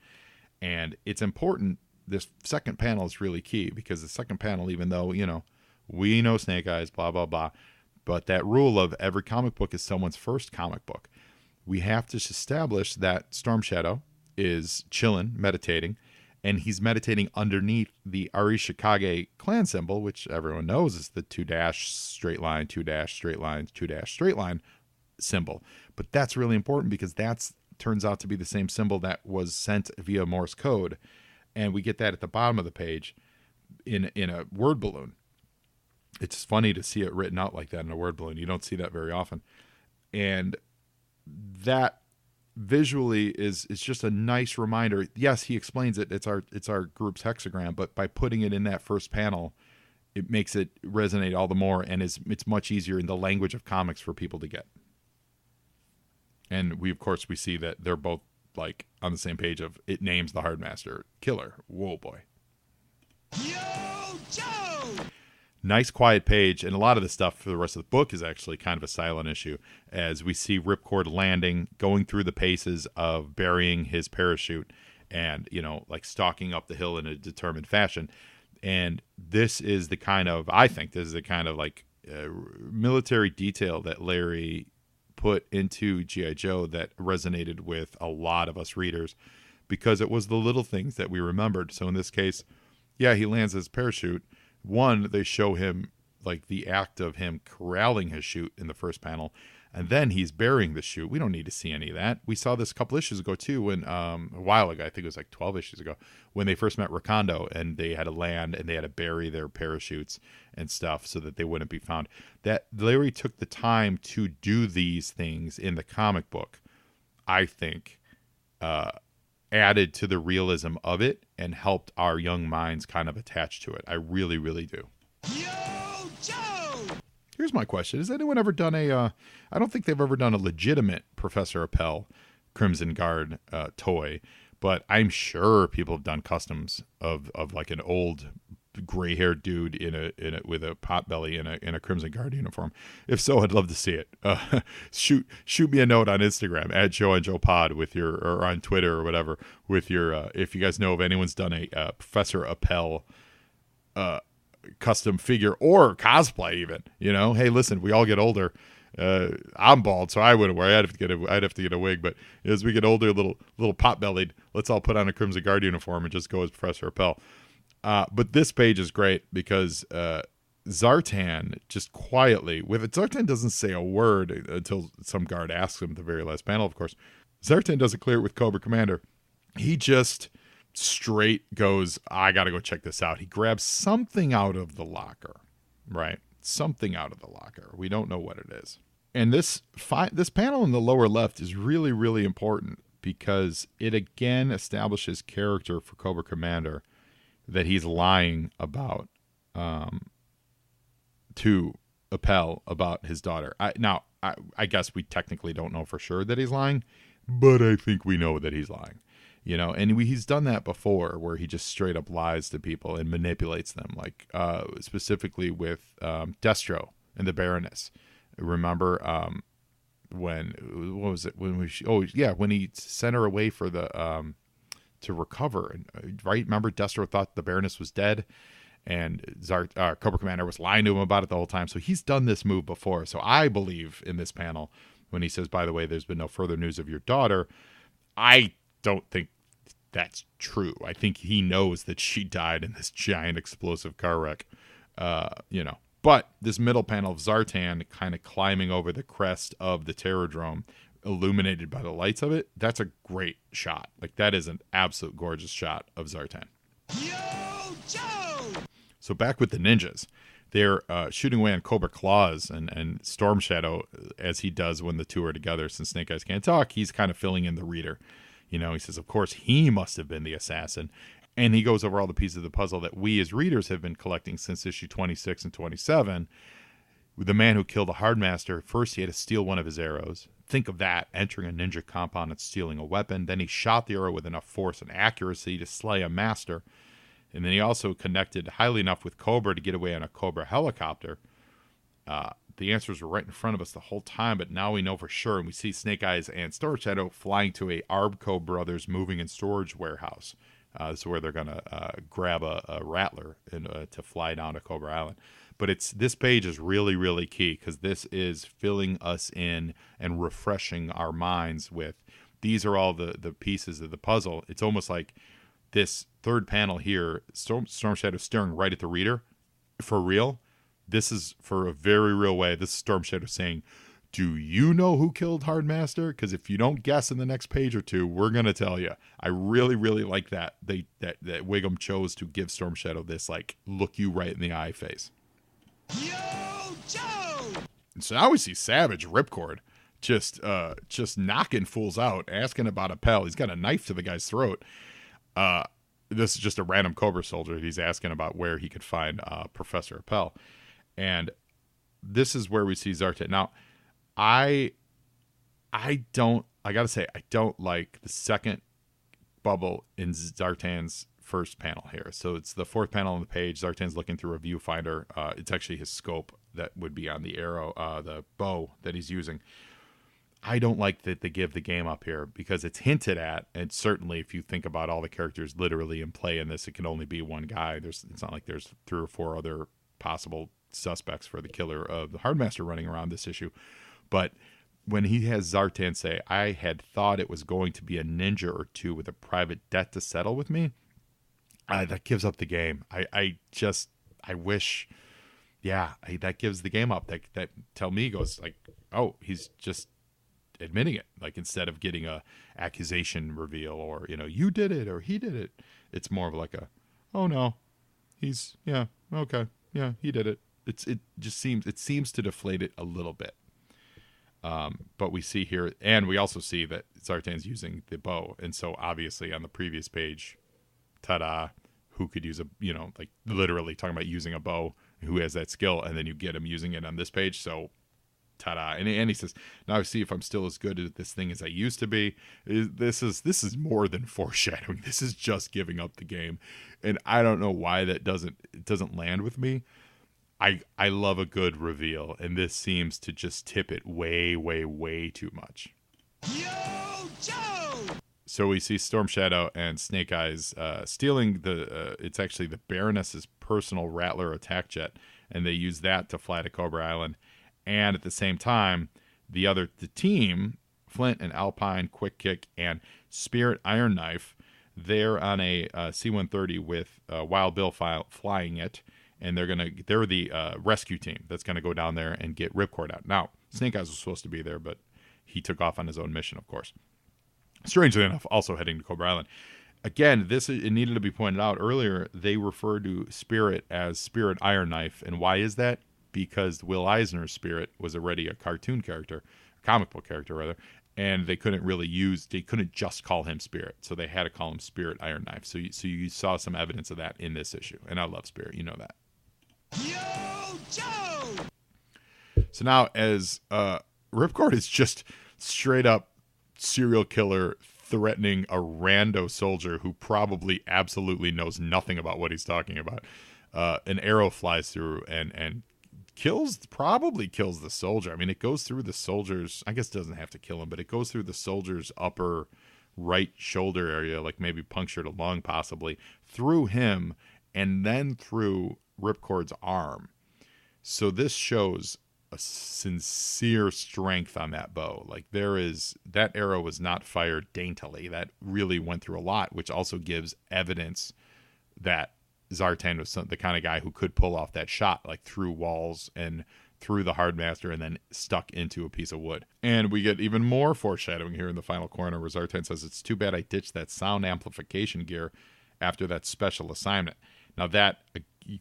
[SPEAKER 3] And it's important. This second panel is really key because the second panel, even though, we know Snake Eyes, blah, blah, blah, but that rule of every comic book is someone's first comic book. We have to establish that Storm Shadow is chilling, meditating, and he's meditating underneath the Arishikage clan symbol, which everyone knows is the 2- straight line, 2- straight line, 2- straight line symbol. But that's really important because that's turns out to be the same symbol that was sent via Morse code. And we get that at the bottom of the page in a word balloon. It's funny to see it written out like that in a word balloon. You don't see that very often. And that visually is just a nice reminder. Yes, he explains it. It's our group's hexagram, but by putting it in that first panel, it makes it resonate all the more, and it's much easier in the language of comics for people to get. And we see that they're both like on the same page of it names the Hardmaster killer. Whoa, boy.
[SPEAKER 2] Yo, Joe!
[SPEAKER 3] Nice quiet page, and a lot of the stuff for the rest of the book is actually kind of a silent issue, as we see Ripcord landing, going through the paces of burying his parachute, and like stalking up the hill in a determined fashion. And this is the kind of, I think this is the kind of like military detail that Larry put into G.I. Joe that resonated with a lot of us readers, because it was the little things that we remembered. So in this case, yeah, he lands his parachute. One, they show him like the act of him corralling his chute in the first panel, and then he's burying the chute. We don't need to see any of that. We saw this a couple issues ago too, when a while ago, I think it was like 12 issues ago, when they first met Ripcord, and they had to land and they had to bury their parachutes and stuff so that they wouldn't be found. That Larry took the time to do these things in the comic book, I think, added to the realism of it and helped our young minds kind of attach to it. I really, really do.
[SPEAKER 2] Yo, Joe!
[SPEAKER 3] Here's my question. Has anyone ever done I don't think they've ever done a legitimate Professor Appel Crimson Guard toy, but I'm sure people have done customs of like an old gray-haired dude in a with a pot belly in a Crimson Guard uniform. If so, I'd love to see it. Shoot me a note on Instagram at JoeandJoePod with your, or on Twitter or whatever, with your if you guys know if anyone's done a Professor Appel custom figure or cosplay even. Hey, listen, we all get older. I'm bald, so I wouldn't worry. I'd have to get a wig, but as we get older, little pot bellied, let's all put on a Crimson Guard uniform and just go as Professor Appel. But this page is great because Zartan just quietly, Zartan doesn't say a word until some guard asks him at the very last panel, of course. Zartan doesn't clear it with Cobra Commander. He just straight goes, I got to go check this out. He grabs something out of the locker, right? Something out of the locker. We don't know what it is. And this panel in the lower left is really, really important because it again establishes character for Cobra Commander, that he's lying about to Appel about his daughter. I guess we technically don't know for sure that he's lying, but I think we know that he's lying. And he's done that before, where he just straight up lies to people and manipulates them, like specifically with Destro and the Baroness. Remember when he sent her away for the to recover, right? Remember, Destro thought the Baroness was dead, and Cobra Commander was lying to him about it the whole time. So he's done this move before. So I believe in this panel when he says, by the way, there's been no further news of your daughter. I don't think that's true. I think he knows that she died in this giant explosive car wreck, But this middle panel of Zartan kind of climbing over the crest of the Terrordrome, illuminated by the lights of it, that's a great shot. Like, that is an absolute gorgeous shot of Zartan.
[SPEAKER 2] Yo, Joe!
[SPEAKER 3] So back with the ninjas. They're shooting away on Cobra Claws and Storm Shadow, as he does when the two are together. Since Snake Eyes can't talk, he's kind of filling in the reader. He says, of course, he must have been the assassin. And he goes over all the pieces of the puzzle that we as readers have been collecting since issue 26 and 27. The man who killed the Hardmaster, first he had to steal one of his arrows. Think of that, entering a ninja compound and stealing a weapon. Then he shot the arrow with enough force and accuracy to slay a master. And then he also connected highly enough with Cobra to get away on a Cobra helicopter. The answers were right in front of us the whole time, but now we know for sure. And we see Snake Eyes and Storm Shadow flying to a Arbco Brothers moving and storage warehouse. This is where they're going to grab a Rattler to fly down to Cobra Island. But this page is really, really key because this is filling us in and refreshing our minds with, these are all the pieces of the puzzle. It's almost like this third panel here, Storm Shadow staring right at the reader. For real, this is for a very real way. This is Storm Shadow saying, do you know who killed Hardmaster? Because if you don't guess in the next page or two, we're going to tell you. I really, really like that Wiggum chose to give Storm Shadow this, like, look you right in the eye face.
[SPEAKER 2] Yo, Joe!
[SPEAKER 3] And so now we see Savage Ripcord just knocking fools out, asking about Appel. He's got a knife to the guy's throat. this is just a random Cobra soldier. He's asking about where he could find Professor Appel. And this is where we see Zartan. Now, I gotta say, I don't like the second bubble in Zartan's first panel here. So it's the fourth panel on the page. Zartan's looking through a viewfinder. It's actually his scope that would be on the arrow, the bow that he's using. I don't like that they give the game up here because it's hinted at, and certainly if you think about all the characters literally in play in this, it can only be one guy. It's not like there's 3 or 4 other possible suspects for the killer of the Hardmaster running around this issue. But when he has Zartan say, I had thought it was going to be a ninja or two with a private debt to settle with me, that gives up the game. I wish, that gives the game up. That tell me goes like, oh, he's just admitting it. Like instead of getting a accusation reveal or, you did it or he did it, it's more of like a, oh no, he's, okay, he did it. It seems to deflate it a little bit. But we see here, and we also see that Zartan's using the bow. And so obviously on the previous page, ta-da, who could use like literally talking about using a bow, who has that skill, and then you get him using it on this page. So ta-da. And he says, now I see if I'm still as good at this thing as I used to be. This is more than foreshadowing. This is just giving up the game. And I don't know why it doesn't land with me. I love a good reveal, and this seems to just tip it way, way, way too much. Yo, Joe! So we see Storm Shadow and Snake Eyes stealing it's actually the Baroness's personal Rattler attack jet, and they use that to fly to Cobra Island. And at the same time, the team, Flint and Alpine, Quick Kick, and Spirit Iron Knife, they're on a C-130 with Wild Bill flying it. And they're the rescue team that's going to go down there and get Ripcord out. Now, Snake Eyes was supposed to be there, but he took off on his own mission, of course. Strangely enough, also heading to Cobra Island. Again, it needed to be pointed out earlier, they refer to Spirit as Spirit Iron Knife. And why is that? Because Will Eisner's Spirit was already a cartoon character, comic book character rather, and they couldn't just call him Spirit. So they had to call him Spirit Iron Knife. So you saw some evidence of that in this issue. And I love Spirit, you know that. Yo, Joe! So now, as Ripcord is just straight up serial killer threatening a rando soldier who probably absolutely knows nothing about what he's talking about, an arrow flies through and probably kills the soldier. I mean, it goes through the soldier's, I guess it doesn't have to kill him, but it goes through the soldier's upper right shoulder area, like maybe punctured a lung possibly, through him, and then through Ripcord's arm. So this shows a sincere strength on that bow. Like that arrow was not fired daintily. That really went through a lot, which also gives evidence that Zartan was the kind of guy who could pull off that shot, like through walls and through the Hardmaster and then stuck into a piece of wood. And we get even more foreshadowing here in the final corner where Zartan says, it's too bad I ditched that sound amplification gear after that special assignment. Now that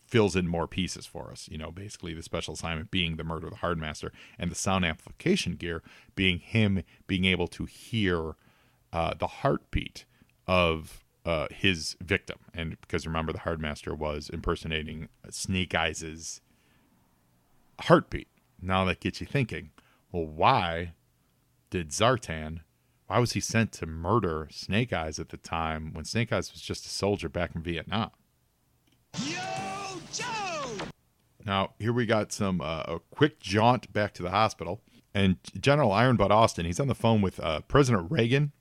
[SPEAKER 3] fills in more pieces for us, basically the special assignment being the murder of the Hardmaster, and the sound amplification gear being him being able to hear the heartbeat of his victim. And because remember, the Hardmaster was impersonating Snake Eyes' heartbeat. Now that gets you thinking, well, why was he sent to murder Snake Eyes at the time when Snake Eyes was just a soldier back in Vietnam? Yo, Joe! Now, here we got a quick jaunt back to the hospital. And General Ironbutt Austin, he's on the phone with President Reagan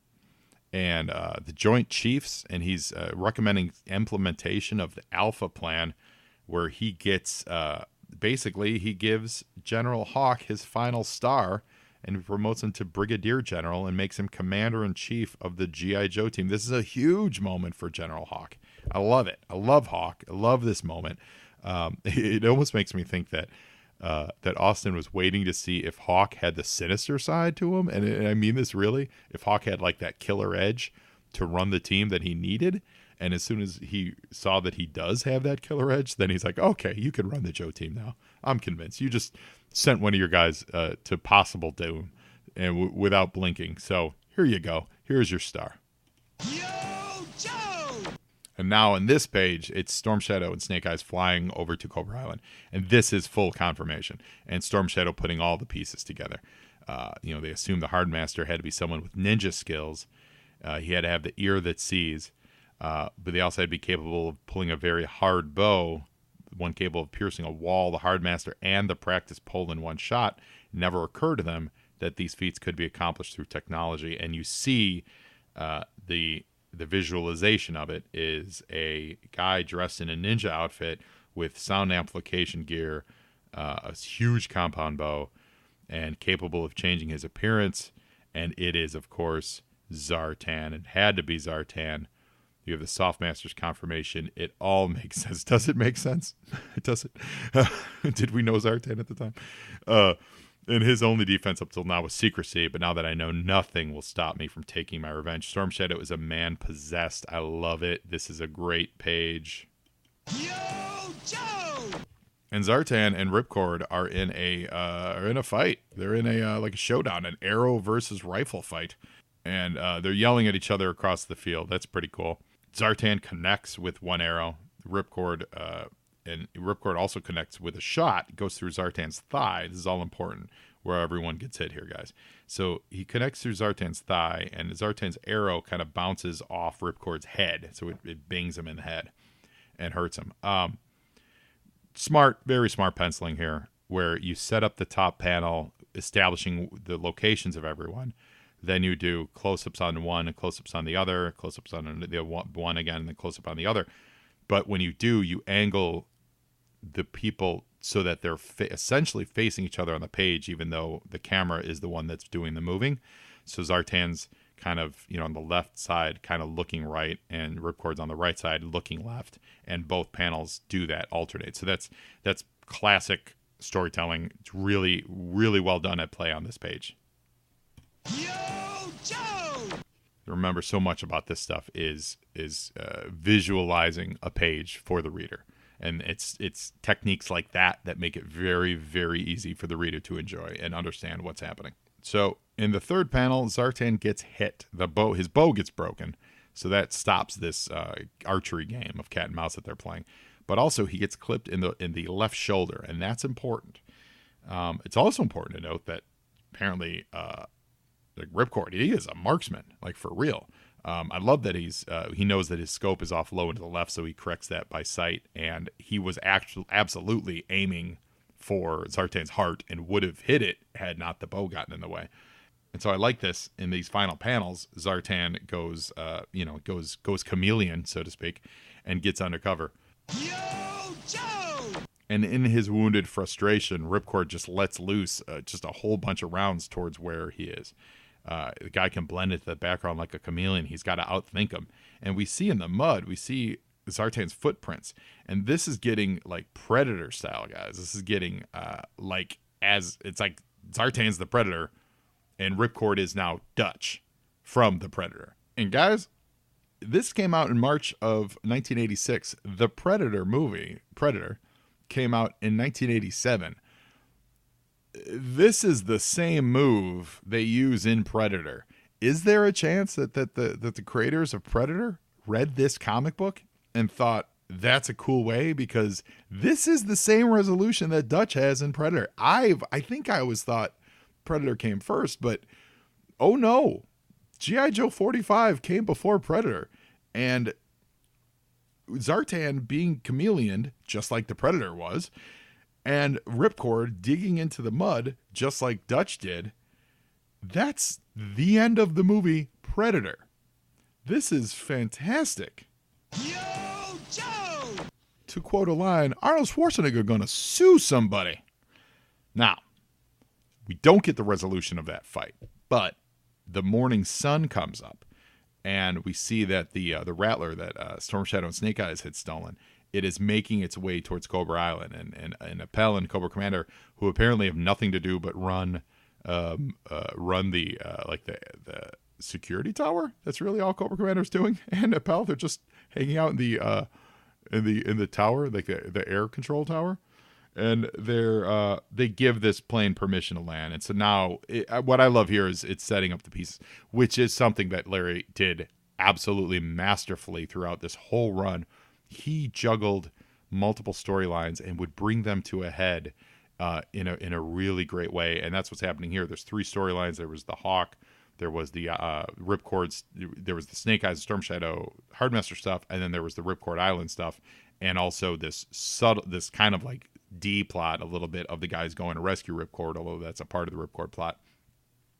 [SPEAKER 3] and the Joint Chiefs, and he's recommending implementation of the Alpha Plan, where he gets, basically, he gives General Hawk his final star and promotes him to Brigadier General and makes him Commander-in-Chief of the G.I. Joe team. This is a huge moment for General Hawk. I love it. I love Hawk. I love this moment. It almost makes me think that Austin was waiting to see if Hawk had the sinister side to him. And I mean this really. If Hawk had like that killer edge to run the team that he needed. And as soon as he saw that he does have that killer edge, then he's like, okay, you can run the Joe team now. I'm convinced. You just sent one of your guys to possible doom and without blinking. So here you go. Here's your star. Yo, Joe! And now in this page, it's Storm Shadow and Snake Eyes flying over to Cobra Island. And this is full confirmation. And Storm Shadow putting all the pieces together. They assumed the Hardmaster had to be someone with ninja skills. He had to have the ear that sees. But they also had to be capable of pulling a very hard bow, one capable of piercing a wall. The Hardmaster and the practice pull in one shot. It never occurred to them that these feats could be accomplished through technology. And you see the visualization of it is a guy dressed in a ninja outfit with sound amplification gear, a huge compound bow, and capable of changing his appearance. And it is, of course, Zartan. It had to be Zartan. You have the Softmaster's confirmation. It all makes sense. Does it make sense? Does it? Did we know Zartan at the time? And his only defense up till now was secrecy, but now that I know, nothing will stop me from taking my revenge. Storm Shadow is a man possessed. I love it. This is a great page. Yo, Joe! And Zartan and Ripcord are in a fight. They're in a showdown, an arrow versus rifle fight, and they're yelling at each other across the field. That's pretty cool. Zartan connects with one arrow. Ripcord also connects with a shot. It goes through Zartan's thigh. This is all important where everyone gets hit here, guys. So he connects through Zartan's thigh, and Zartan's arrow kind of bounces off Ripcord's head. So it bings him in the head and hurts him. Very smart penciling here, where you set up the top panel, establishing the locations of everyone. Then you do close-ups on one and close-ups on the other, close-ups on the one again, and then close-up on the other. But when you do, you angle the people so that they're essentially facing each other on the page, even though the camera is the one that's doing the moving. So Zartan's kind of, on the left side, kind of looking right, and Ripcord's on the right side looking left, and both panels do that, alternate. So that's classic storytelling. It's really, really well done at play on this page. Yo, Joe! Remember, so much about this stuff is visualizing a page for the reader, and it's techniques like that make it very, very easy for the reader to enjoy and understand what's happening. So in the third panel, Zartan gets hit. His bow gets broken, so that stops this archery game of cat and mouse that they're playing. But also he gets clipped in the left shoulder, and that's important. It's also important to note that apparently Ripcord, he is a marksman, for real. I love that he knows that his scope is off low into the left, so he corrects that by sight, and he was absolutely aiming for Zartan's heart and would have hit it had not the bow gotten in the way. And so I like this in these final panels. Zartan goes chameleon, so to speak, and gets undercover. Yo, Joe! And in his wounded frustration, Ripcord just lets loose just a whole bunch of rounds towards where he is. The guy can blend into the background like a chameleon. He's got to outthink him. And we see in the mud, we see Zartan's footprints. And this is getting like Predator style, guys. This is getting it's like Zartan's the Predator and Ripcord is now Dutch from the Predator. And guys, this came out in March of 1986. The Predator movie, Predator, came out in 1987. This is the same move they use in Predator. Is there a chance that the creators of Predator read this comic book and thought, that's a cool way, because this is the same resolution that Dutch has in Predator? I think I always thought Predator came first, but oh no, G.I. Joe 45 came before Predator, and Zartan being chameleoned just like the Predator was, and Ripcord digging into the mud just like Dutch did. That's the end of the movie Predator. This is fantastic. Yo, Joe! To quote a line, Arnold Schwarzenegger gonna sue somebody. Now, we don't get the resolution of that fight, but the morning sun comes up, and we see that the Rattler that Storm Shadow and Snake Eyes had stolen, it is making its way towards Cobra Island, and Appel and Cobra Commander, who apparently have nothing to do but run the security tower. That's really all Cobra Commander's doing. And Appel, they're just hanging out in the tower, like the air control tower, and they give this plane permission to land. And so now what I love here is it's setting up the pieces, which is something that Larry did absolutely masterfully throughout this whole run. He juggled multiple storylines and would bring them to a head in a really great way. And that's what's happening here. There's 3 storylines. There was the Hawk, there was the Ripcords, there was the Snake Eyes and Storm Shadow Hardmaster stuff, and then there was the Ripcord Island stuff, and also this kind of like D plot a little bit of the guys going to rescue Ripcord, although that's a part of the Ripcord plot.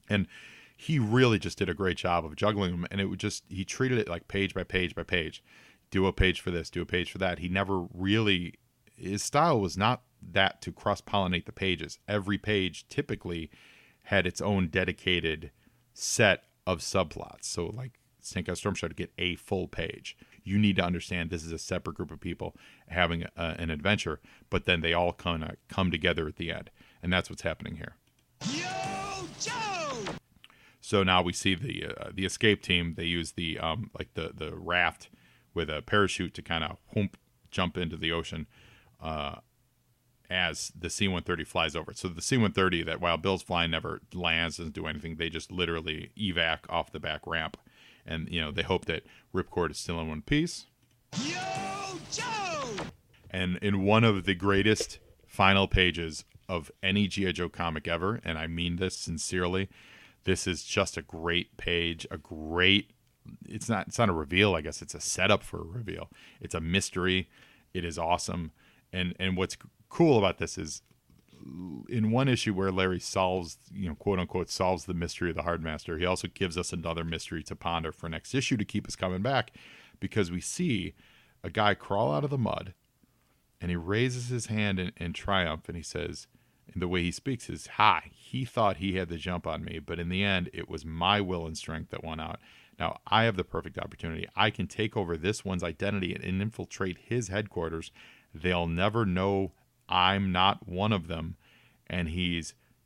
[SPEAKER 3] And he really just did a great job of juggling them, and he treated it like page by page by page. Do a page for this, do a page for that. He never really, his style was not that to cross-pollinate the pages. Every page typically had its own dedicated set of subplots. So like Snake Eyes Storm Shadow to get a full page. You need to understand this is a separate group of people having an adventure, but then they all kind of come together at the end. And that's what's happening here.
[SPEAKER 2] Yo, Joe!
[SPEAKER 3] So now we see the escape team. They use the raft with a parachute to kind of jump into the ocean as the C-130 flies over. So the C-130, that while Bill's flying, never lands, doesn't do anything. They just literally evac off the back ramp. And, they hope that Ripcord is still in one piece.
[SPEAKER 2] Yo, Joe!
[SPEAKER 3] And in one of the greatest final pages of any G.I. Joe comic ever, and I mean this sincerely, this is just a great page, it's not a reveal, I guess. It's a setup for a reveal. It's a mystery. It is awesome. And what's cool about this is in one issue where Larry solves, quote unquote, solves the mystery of the Hardmaster, he also gives us another mystery to ponder for next issue to keep us coming back, because we see a guy crawl out of the mud and he raises his hand in triumph, and he says, and the way he speaks is, "Hi, he thought he had the jump on me, but in the end, it was my will and strength that won out. Now I have the perfect opportunity. I can take over this one's identity and infiltrate his headquarters. They'll never know I'm not one of them." And he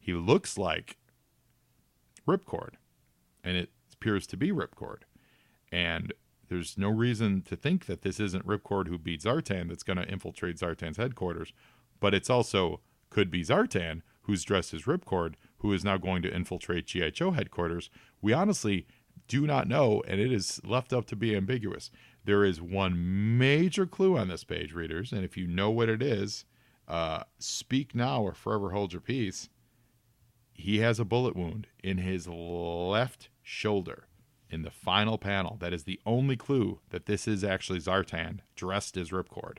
[SPEAKER 3] looks like Ripcord, and it appears to be Ripcord. And there's no reason to think that this isn't Ripcord who beat Zartan that's going to infiltrate Zartan's headquarters. But it's also could be Zartan, who's dressed as Ripcord, who is now going to infiltrate G.I. Joe headquarters. We honestly do not know, and it is left up to be ambiguous. There is one major clue on this page, readers, and if you know what it is, speak now or forever hold your peace. He has a bullet wound in his left shoulder in the final panel. That is the only clue that this is actually Zartan dressed as Ripcord.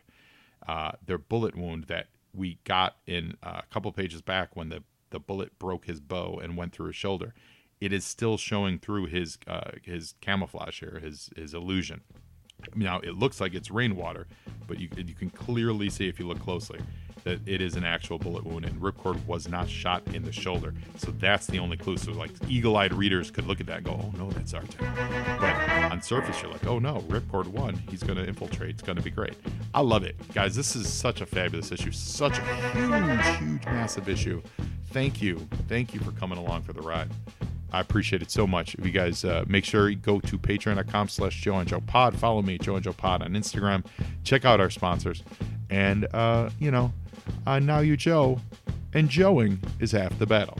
[SPEAKER 3] Their bullet wound that we got in a couple pages back when the bullet broke his bow and went through his shoulder. It is still showing through his camouflage here, his illusion. Now, it looks like it's rainwater, but you can clearly see if you look closely that it is an actual bullet wound, and Ripcord was not shot in the shoulder. So that's the only clue. So like eagle-eyed readers could look at that and go, "Oh no, that's Zartan." But on surface, you're like, "Oh no, Ripcord won. He's going to infiltrate. It's going to be great." I love it. Guys, this is such a fabulous issue. Such a huge, massive issue. Thank you. Thank you for coming along for the ride. I appreciate it so much. If you guys make sure you go to patreon.com/Joe and Joe Pod. Follow me, Joe and Joe Pod, on Instagram. Check out our sponsors. And, now you Joe, and Joeing is half the battle.